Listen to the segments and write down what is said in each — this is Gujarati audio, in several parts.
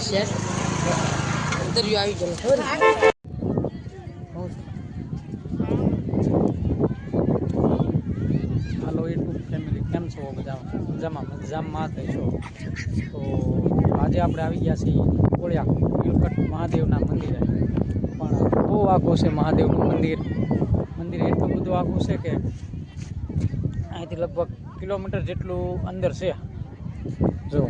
સેટ દરિયો આવી ગયો ખબર હાલો યુટ્યુબ ફેમિલી કેમ છો બધા મજામાં છો તો આજે આપણે આવી ગયા છીએ કોળિયા નીલકંઠ મહાદેવના મંદિરે પણ બહુ આખું છે મહાદેવનું મંદિર એટલું બધું આખું છે કે અહીંથી લગભગ કિલોમીટર જેટલું અંદર છે જો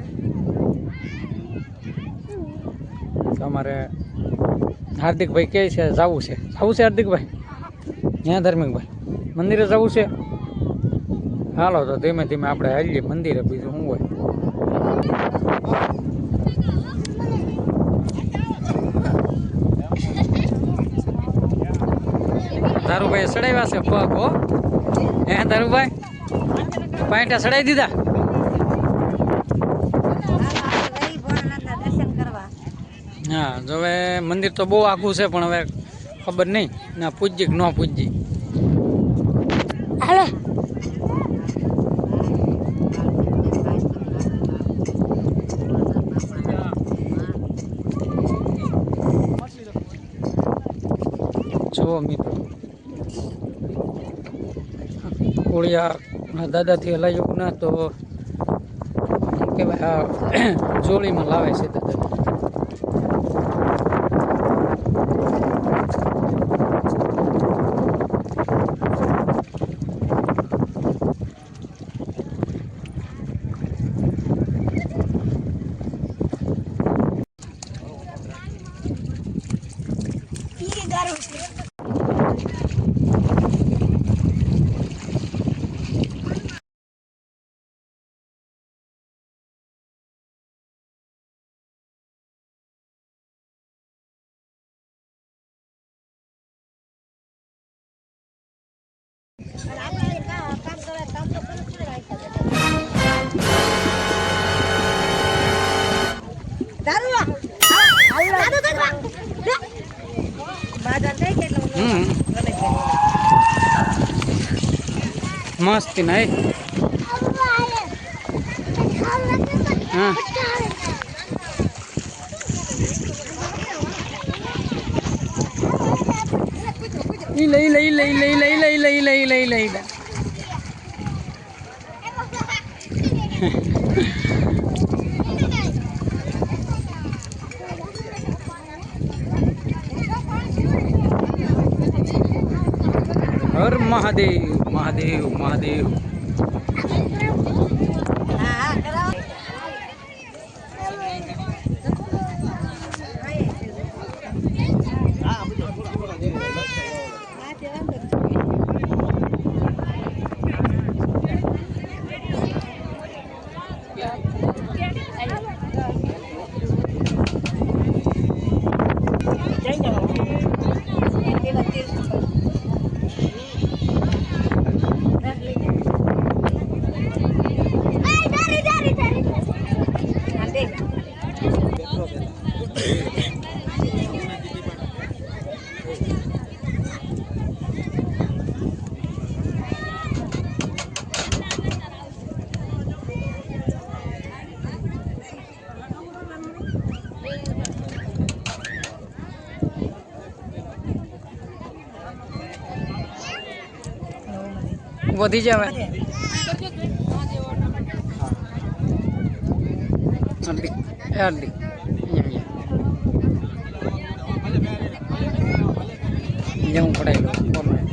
અમારે હાર્દિકભાઈ કહે છે જવું છે હાર્દિકભાઈ ત્યાં ધાર્મિકભાઈ મંદિરે જવું છે હાલો તો ધીમે ધીમે આપણે હાલીએ મંદિરે બીજું શું હોય ધારુભાઈ ચડાવ્યા છે પગ હો હે ધારુભાઈ પાઇટા ચડાવી દીધા હા જો હવે મંદિર તો બહુ આખું છે પણ હવે ખબર નહીં ના પૂજ્ય કે ન પૂજ્ય હાલો જો મિત્રો કોળિયા દાદાથી હલાયું ના તો કે જોડીમાં લાવે છે દાદા મસ્તી નહીં હા લઈ હર મહાદેવ મહાદેવ મહાદેવ વધી જાવે અડધી જવું પડાયેલું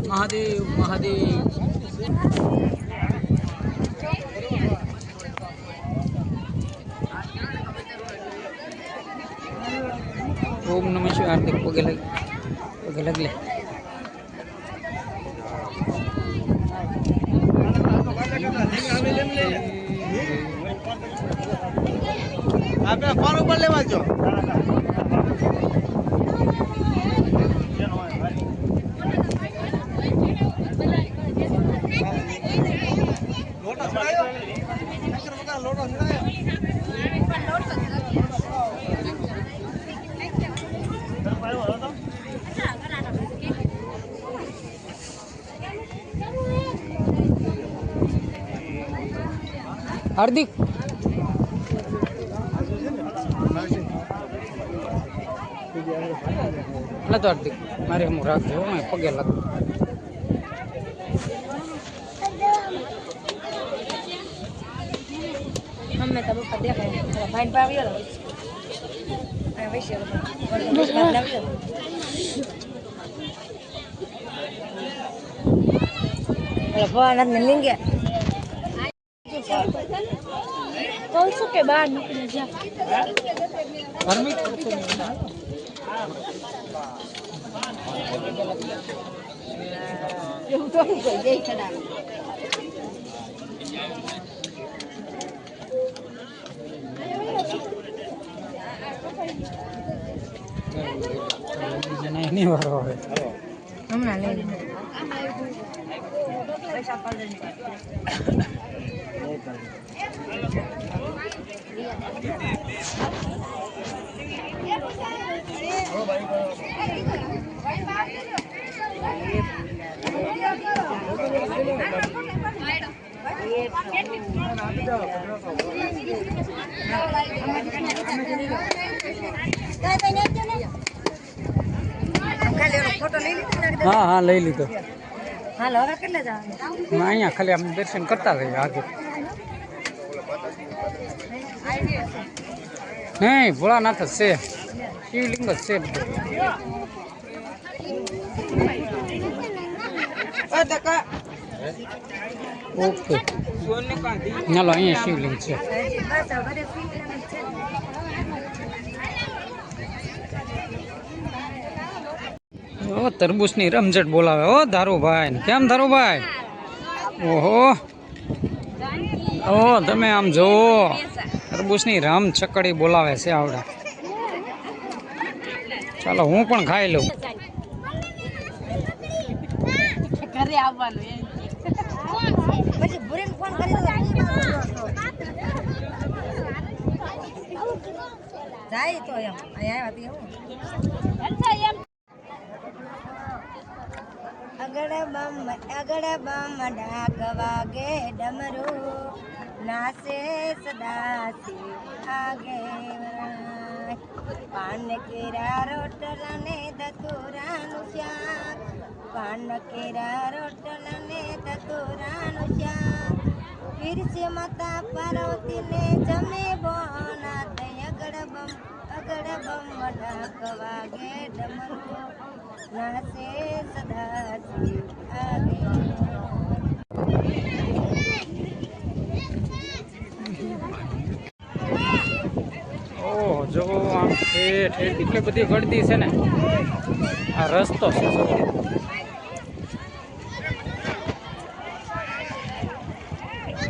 महादेव महादेव ओम नमः शिवाय हार्दिक पगे लग ले લેજો. હાર્દિક એટલે તો હાર્દિક મારે હું રાખજો હું પગે લાગ અમે તો બપા દેખાય ભાઈ પાવ્યો અને વૈશ્ય બદલાવ્યો ભવાનાથ ને લિંગે કહું છું કે બહાર નીકળી જા એવું તો કોઈ જઈ ચડાવે નહીં વારો હવે હમણાં લઈ પૈસા પડે હા હા લઈ લીધો હાલો હવે કેટલે જવાનું અહીંયા ખાલી આમ દર્શન કરતા રહીએ આગે નહીં ભોળાનાથ જ છે શિવલિંગ જ છે બધું ઓકે ચાલો અહીંયા શિવલિંગ છે ઓ તરબૂચની રમઝટ બોલાવે ઓ ધારુભાઈ કેમ ધારુભાઈ ઓહો ઓ તમે આમ જોવો તરબૂચની રમ છકડી બોલાવે છે આવડા ચાલો હું પણ ખાઈ લઉં ઘરે આવવાનું પછી ભૂરીને ફોન કરી જાય તો એમ અહીંયા આવ્યા હતી અગડ બમ ડાક વાગે ડમરું નાસે સદાસી આગે પાન કેરા રોટલા ને દતુરાનું શાક પાન કેરા રોટલા ને દતુરાનું શાક પીરસે માતા પાર્વતી ને જમે બોના અગડ બમ ડાક વાગે ડમરું નાસે સદાસી આગે ઓહ જો આમ ઠેઠ એટલી બધી ગળદી છે ને આ રસ્તો છે જો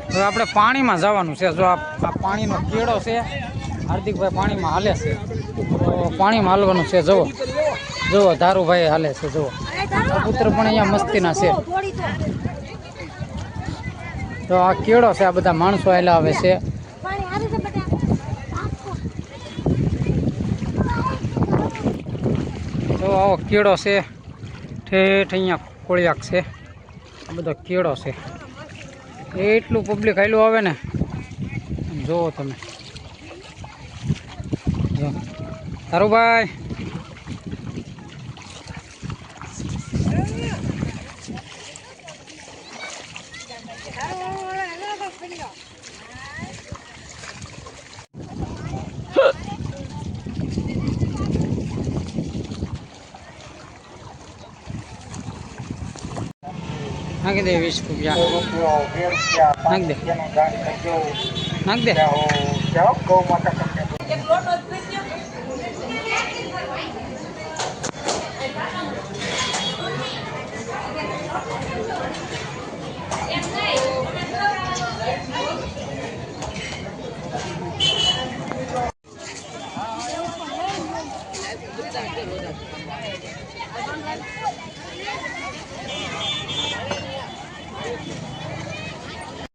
હવે આપણે પાણીમાં જવાનું છે જો આ પાણીનો કેળો છે હાર્દિકભાઈ પાણીમાં હાલે છે તો પાણીમાં હાલવાનું છે જુઓ જુઓ ધારુભાઈ હાલે છે જુઓ આ પુત્ર પણ અહીંયા મસ્તીના છે તો આ કેળો છે આ બધા માણસો હાલ્યા આવે છે તો આવો કેળો છે ઠેઠ અહીંયા કોળિયાક છે આ બધો કેળો છે એટલું પબ્લિક હાલ્યું આવે ને જુઓ તમે ધારુભાઈ નાખી દે 20 રૂપિયા નાખ દે નાખ દે એક લોટો